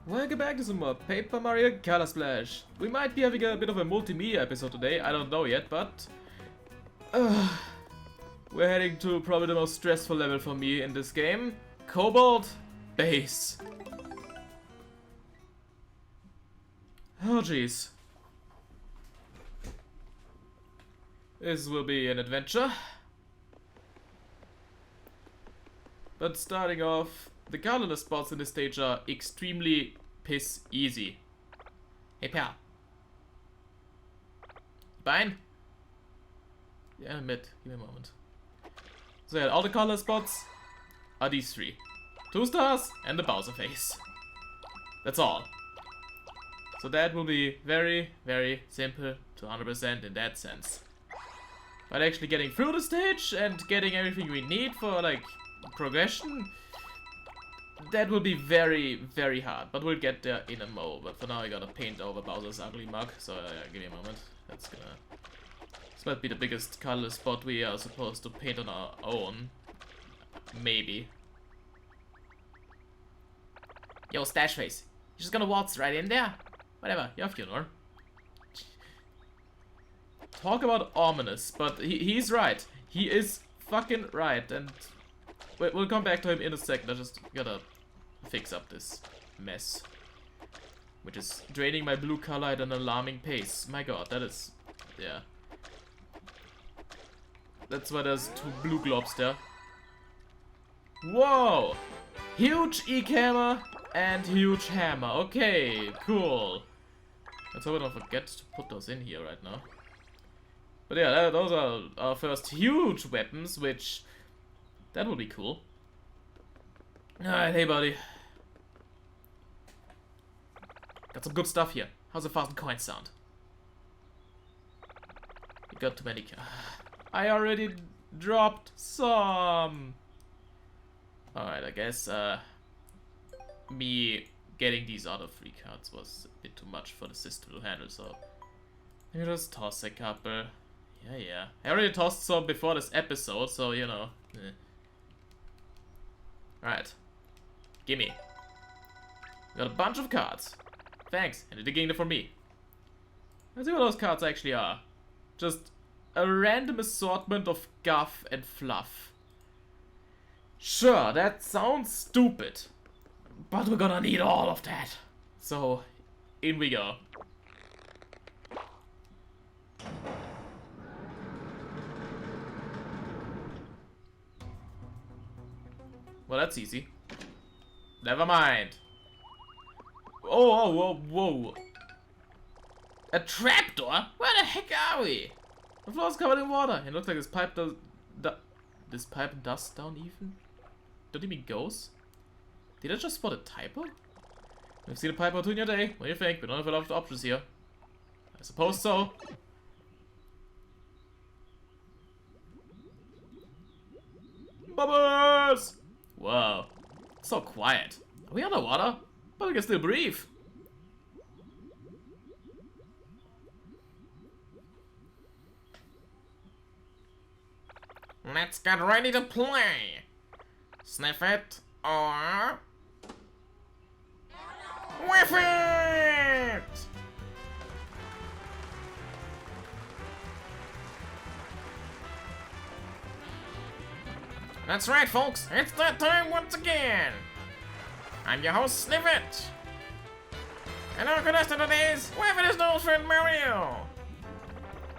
Welcome back to some more Paper Mario Color Splash. We might be having a bit of a multimedia episode today, I don't know yet, but we're heading to probably the most stressful level for me in this game. Cobalt Base. Oh jeez. This will be an adventure. But starting off, the colorless spots in this stage are extremely piss easy. Hey pal. Fine? Yeah, admit. Give me a moment. So yeah, all the color spots are these three. 2 stars and the Bowser face. That's all. So that will be very, very simple to 100% in that sense. But actually getting through the stage and getting everything we need for like progression, that will be very, very hard. But we'll get there in a mo. But for now I gotta paint over Bowser's ugly mug. So give me a moment. This might be the biggest color spot we are supposed to paint on our own. Maybe. Yo, Stash Face. You're just gonna waltz right in there? Whatever, you have your Talk about ominous, but he's right. He is fucking right, and we'll come back to him in a second. I just gotta fix up this mess, which is draining my blue color at an alarming pace. My god, that is... yeah. That's why there's 2 blue globs there. Whoa! Huge E-camera and huge hammer. Okay, cool. Let's hope I don't forget to put those in here right now. But yeah, those are our first huge weapons, which... that will be cool. Alright, hey buddy. Got some good stuff here. How's the 1,000 coins sound? You got too many... I already dropped some! Alright, I guess me getting these other 3 cards was a bit too much for the system to handle, so... you just toss a couple. Yeah. I already tossed some before this episode, so you know. Alright. Gimme. Got a bunch of cards. Thanks, and you're getting them for me. Let's see what those cards actually are. Just a random assortment of guff and fluff. Sure, that sounds stupid. But we're gonna need all of that. So, in we go. Well, that's easy. Never mind. Whoa. A trapdoor? Where the heck are we? The floor's covered in water. It looks like this pipe does... this pipe does down even? Don't you mean goes? Did I just spot a typo? We've seen a pipe or 2 in your day. What do you think? We don't have a lot of options here. I suppose so. Bubbles! Whoa. So quiet. Are we underwater? But we can still breathe. Let's get ready to play. Sniff it or whiff it. That's right, folks. It's that time once again. I'm your host, Sniffit. And our contestant today is Whiffing his nose friend Mario.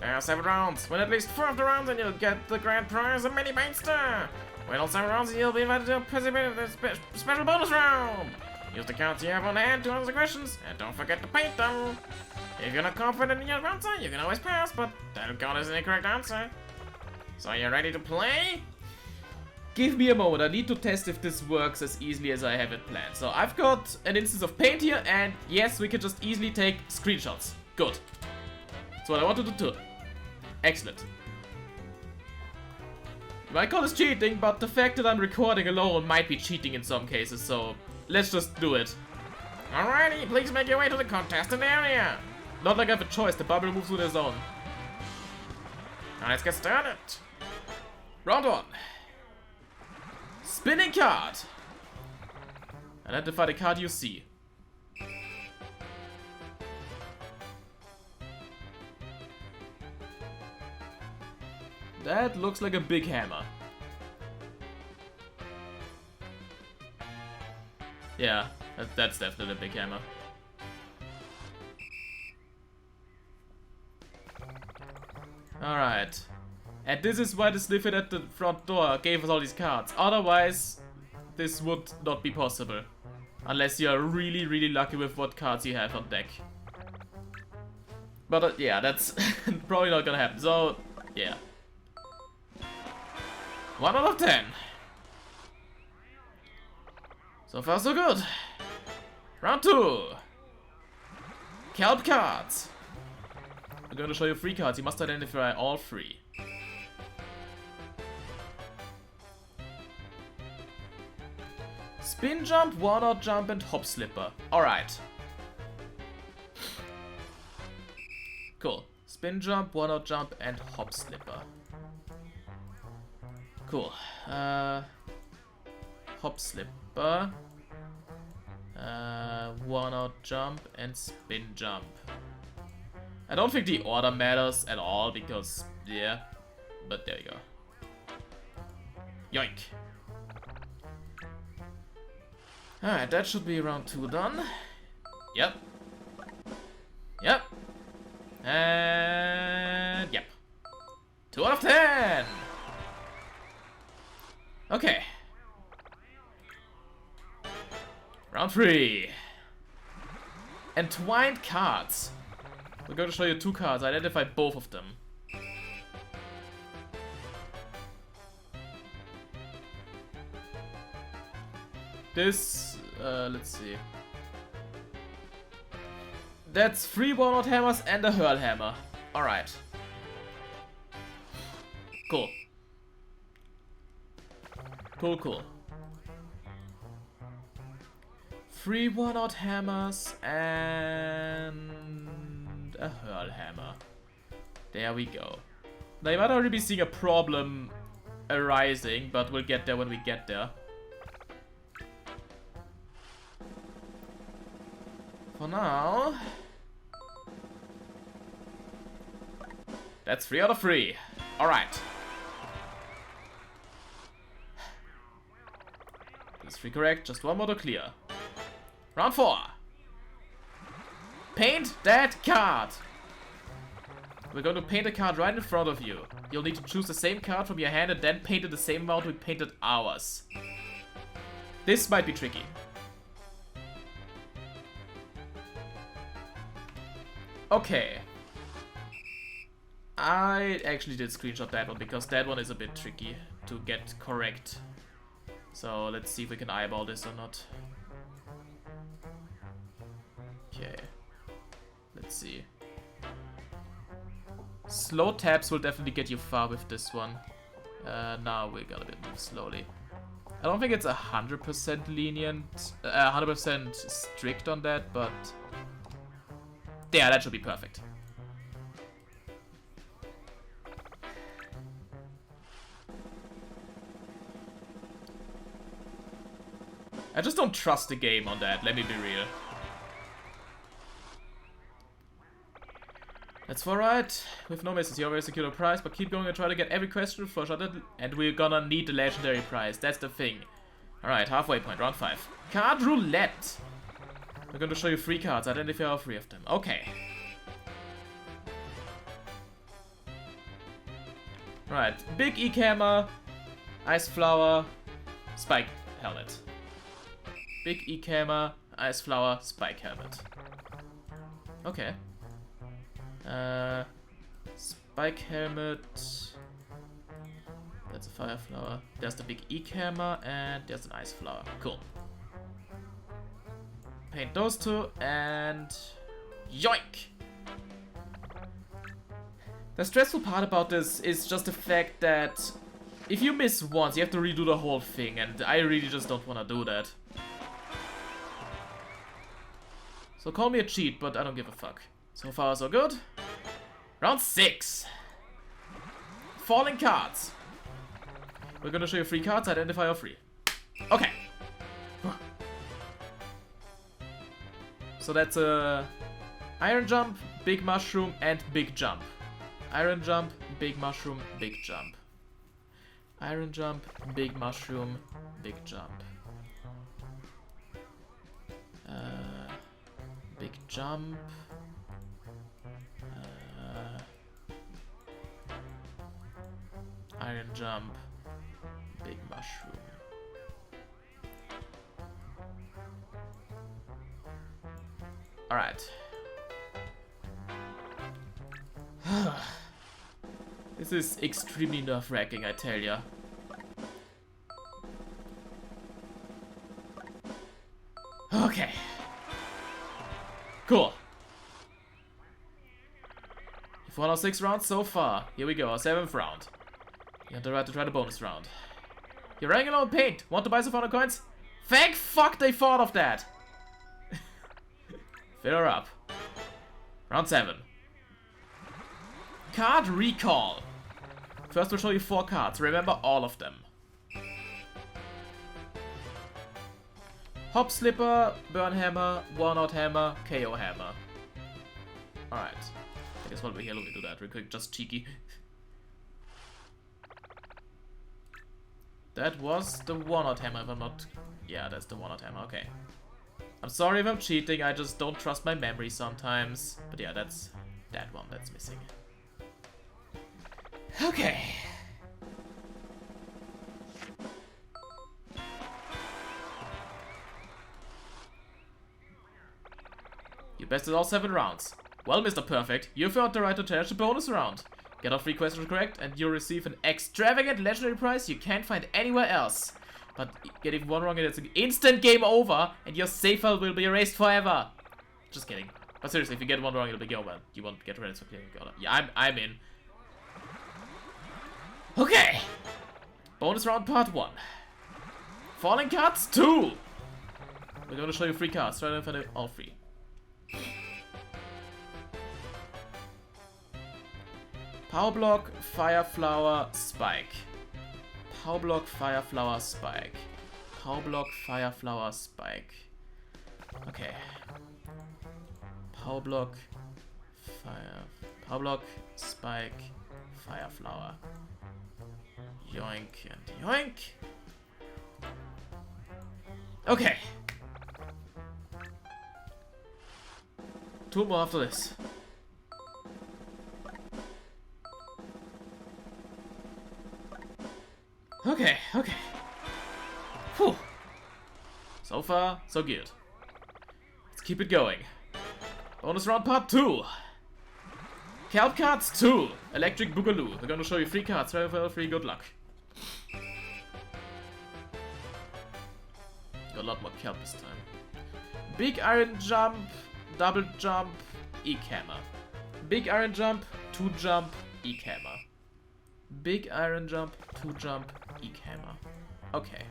There are 7 rounds. Win at least 4 of the rounds and you'll get the grand prize, a mini Mainster. Win all 7 rounds and you'll be invited to participate in the special bonus round. Use the cards you have on hand to answer questions, and don't forget to paint them. If you're not confident in your answer, you can always pass, but that'll count as an incorrect answer. So you're ready to play? Give me a moment, I need to test if this works as easily as I have it planned. So I've got an instance of paint here, and yes, we can just easily take screenshots. Good. That's what I wanted to do. Excellent. You might call this cheating, but the fact that I'm recording alone might be cheating in some cases, so let's just do it. Alrighty, please make your way to the contestant area. Not like I have a choice, the bubble moves on its own. Now let's get started. Round 1. Spinning card. Identify the card you see. That looks like a big hammer. Yeah, that's definitely a big hammer. Alright. And this is why the sniffet at the front door gave us all these cards. Otherwise, this would not be possible. Unless you are really, really lucky with what cards you have on deck. But yeah, that's probably not gonna happen. So, yeah. 1 out of 10. So far, so good. Round 2. Kelp cards. I'm going to show you 3 cards. You must identify all 3. Spin jump, one-out jump, and hop slipper. Alright. Cool. Spin jump, one-out jump, and hop slipper. Cool. Hop slipper. One-out jump, and spin jump. I don't think the order matters at all because, yeah. But there you go. Yoink. Alright, that should be round 2 done. Yep. Yep. And yep. 2 out of 10! Okay. Round 3. Entwined cards. We're going to show you 2 cards. Identify both of them. This, let's see. That's 3 one-out hammers and a hurl hammer. Alright. Cool. Cool, cool. 3 one-out hammers and a hurl hammer. There we go. Now you might already be seeing a problem arising, but we'll get there when we get there. For now, that's 3 out of 3. Alright. That's 3 correct, just 1 more to clear. Round 4. Paint that card. We're going to paint a card right in front of you. You'll need to choose the same card from your hand and then paint it the same amount we painted ours. This might be tricky. Okay. I actually did screenshot that one because that one is a bit tricky to get correct. So let's see if we can eyeball this or not. Okay. Let's see. Slow taps will definitely get you far with this one. Now we gotta move slowly. I don't think it's 100% lenient, 100% strict on that, but yeah, that should be perfect. I just don't trust the game on that, let me be real. That's alright. With no misses, you already secured a prize, but keep going and try to get every question for a shot at it, and we're gonna need the legendary prize. That's the thing. Alright, halfway point, round 5. Card roulette. We're going to show you 3 cards. Identify all 3 of them. Okay. Right, big Eek hammer, ice flower, spike helmet. Big Eek hammer, ice flower, spike helmet. Okay. Spike helmet. That's a fire flower. There's the big Eek hammer and there's an ice flower. Cool. Paint those 2 and yoink! The stressful part about this is just the fact that if you miss once, you have to redo the whole thing, and I really just don't want to do that. So call me a cheat, but I don't give a fuck. So far, so good. Round 6. Falling cards. We're gonna show you 3 cards, identify all 3. Okay. So that's a iron jump, big mushroom, and big jump. Iron jump, big mushroom, big jump. Iron jump, big mushroom, big jump. Big jump. Iron jump, big mushroom. Alright. This is extremely nerve-wracking, I tell ya. Okay. Cool. You've won our 6 rounds so far. Here we go, our 7th round. You have the right to try the bonus round. You're running alone paint. Want to buy some fun coins? Thank fuck they thought of that. Fill her up. Round 7. Card recall. First we'll show you 4 cards. Remember all of them. Hop Slipper, Burn Hammer, Worn Out Hammer, KO Hammer. Alright. I guess while we're here, let me do that real quick. Just cheeky. That was the Worn Out Hammer if I'm not... Yeah, that's the Worn Out Hammer. Okay. I'm sorry if I'm cheating. I just don't trust my memory sometimes. But yeah, that's that one that's missing. Okay. You bested all 7 rounds. Well, Mr. Perfect, you've earned the right to challenge the bonus round. Get all 3 questions correct and you'll receive an extravagant legendary prize you can't find anywhere else. But getting 1 wrong and it's an instant game over and your save file will be erased forever. Just kidding. But seriously, if you get 1 wrong, it'll be over. You won't get credits for clearing the order. Yeah, I'm in. Okay. Bonus round part 1. Falling cards 2. We're going to show you 3 cards. Try to find all 3. Power Block, Fire Flower, Spike. Power Block, Fire Flower, Spike. Power Block, Fire Flower, Spike. Okay. Power Block, Fire. Power Block, Spike, Fire Flower. Yoink and yoink. Okay. 2 more after this. Okay, okay. Whew. So far, so good. Let's keep it going. Bonus round part 2. Kelp cards 2. Electric Boogaloo. We're gonna show you 3 cards. Try for 3. Good luck. Got a lot more kelp this time. Big Iron Jump, Double Jump, E-Hammer. Big Iron Jump, 2 Jump, E-Hammer. Big Iron Jump, 2 Jump, E-Hammer. Okay.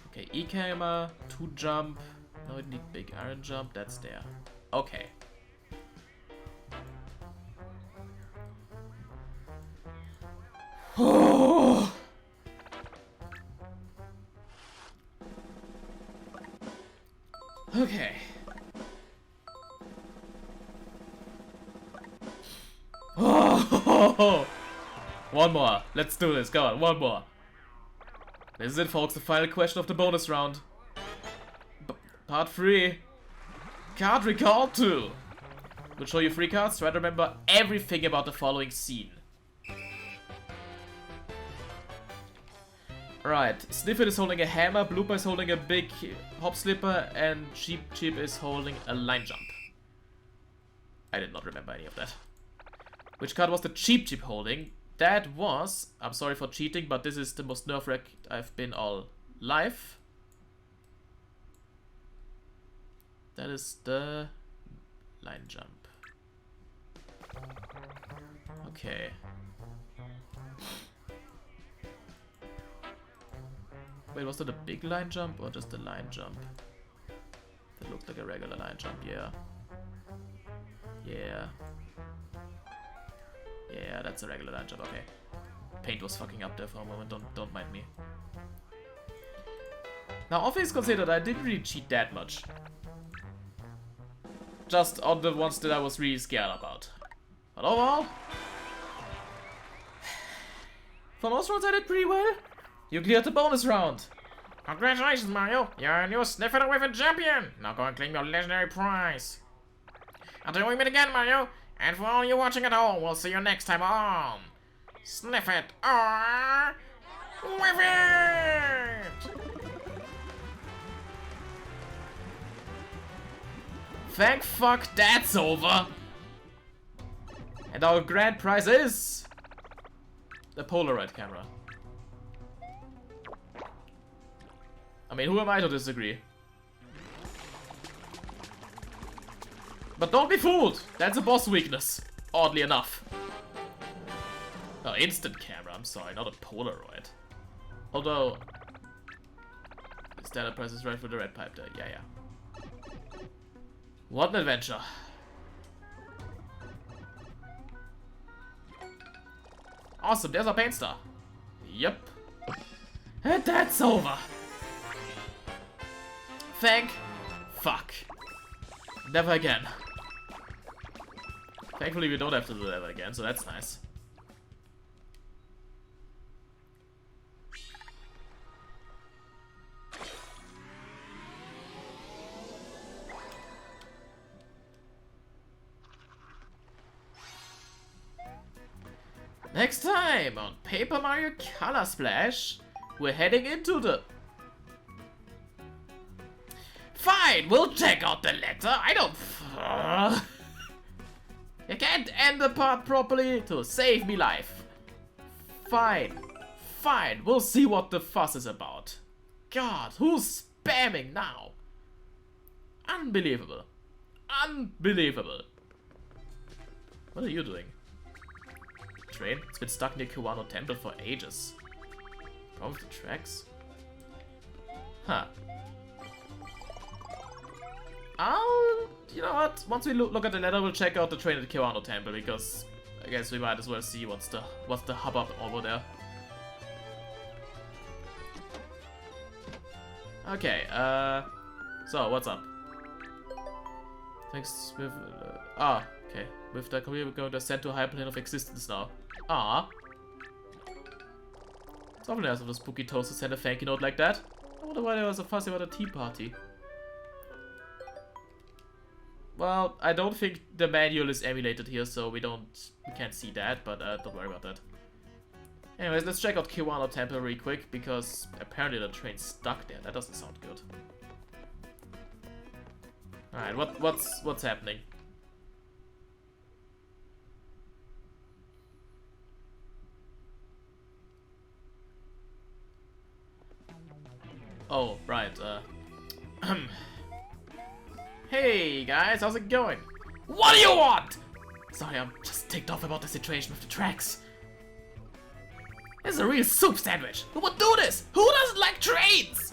Okay, E-Hammer, 2 Jump. No, it needs Big Iron Jump. That's there. Okay. Oh. Okay. Oh. One more. Let's do this. Go on. One more. This is it, folks. The final question of the bonus round. Part 3. Card recall 2. We'll show you 3 cards. Try to remember everything about the following scene. Right. Sniffit is holding a hammer. Blooper is holding a big hop slipper. And Cheap Chip is holding a line jump. I did not remember any of that. Which card was the Cheap Chip holding? That was... I'm sorry for cheating, but this is the most nerve-wracked I've been all life. That is the line jump. Okay. Wait, was that a big line jump or just a line jump? That looked like a regular line jump, yeah. Yeah. Yeah, that's a regular line jump, okay. Paint was fucking up there for a moment, don't mind me. Now, all things considered, I didn't really cheat that much. Just on the ones that I was really scared about. But overall, for most rounds I did pretty well. You cleared the bonus round. Congratulations, Mario! You're a new Sniff It or Whiff It champion! Now go and claim your legendary prize. Until we meet again, Mario! And for all you watching at home, we'll see you next time on Sniff It or Whiff It! Thank fuck that's over! And our grand prize is the Polaroid camera. I mean, who am I to disagree? But don't be fooled! That's a boss weakness, oddly enough. Oh, instant camera, I'm sorry, not a Polaroid. Although, the standard price is right for the red pipe there, yeah. What an adventure. Awesome, there's our paint star. Yep. And that's over. Thank fuck. Never again. Thankfully we don't have to do that again, so that's nice. Next time on Paper Mario Color Splash, we're heading into the... Fine, we'll check out the letter. I don't... You can't end the part properly to save me life. Fine, we'll see what the fuss is about. God, who's spamming now? Unbelievable. What are you doing? Train? It's been stuck near Kiwano Temple for ages. Problem with the tracks? Huh. You know what? Once we look at the letter, we'll check out the train at the Kiwano Temple, because I guess we might as well see what's the hubbub over there. Okay, so what's up? Thanks with okay. With the computer, we're going to ascend to a higher plane of existence now. It's awfully nice of the spooky toast to send a thank you note like that. I wonder why there was a fuss about a tea party. Well, I don't think the manual is emulated here, so we can't see that, but don't worry about that. Anyways, let's check out Kiwano Temple real quick, because apparently the train's stuck there. That doesn't sound good. Alright, what's happening? Oh, right, Hey guys, how's it going? What do you want? Sorry, I'm just ticked off about the situation with the tracks. This is a real soup sandwich. Who would do this? Who doesn't like trains?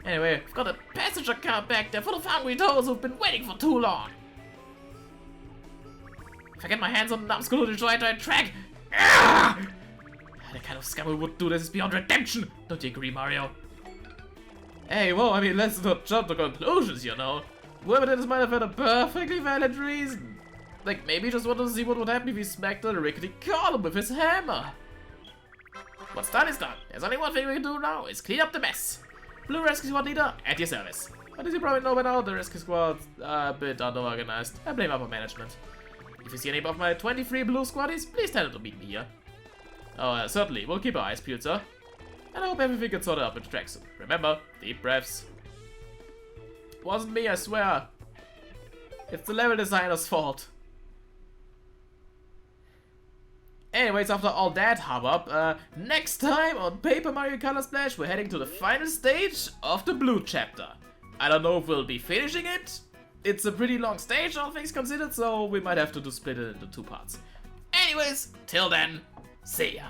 Anyway, I've got a passenger car back there full of hungry toads who've been waiting for too long. If I get my hands on the numbskull to try to track, the kind of scum who would do this is beyond redemption. Don't you agree, Mario? Hey, whoa, I mean, let's not jump to conclusions, you know. Whoever did this might have had a perfectly valid reason. Like, maybe just wanted to see what would happen if he smacked the rickety column with his hammer. What's done is done. There's only one thing we can do now, is clean up the mess. Blue Rescue Squad leader, at your service. But as you probably know by now, the Rescue Squad's a bit unorganized. I blame upper management. If you see any of my 23 blue squaddies, please tell them to meet me here. Oh, certainly. We'll keep our eyes peeled, sir. And I hope everything gets sorted up in track soon. Remember, deep breaths. Wasn't me, I swear. It's the level designer's fault. Anyways, after all that hubbub, next time on Paper Mario Color Splash, we're heading to the final stage of the blue chapter. I don't know if we'll be finishing it. It's a pretty long stage, all things considered, so we might have to split it into 2 parts. Anyways, till then, see ya.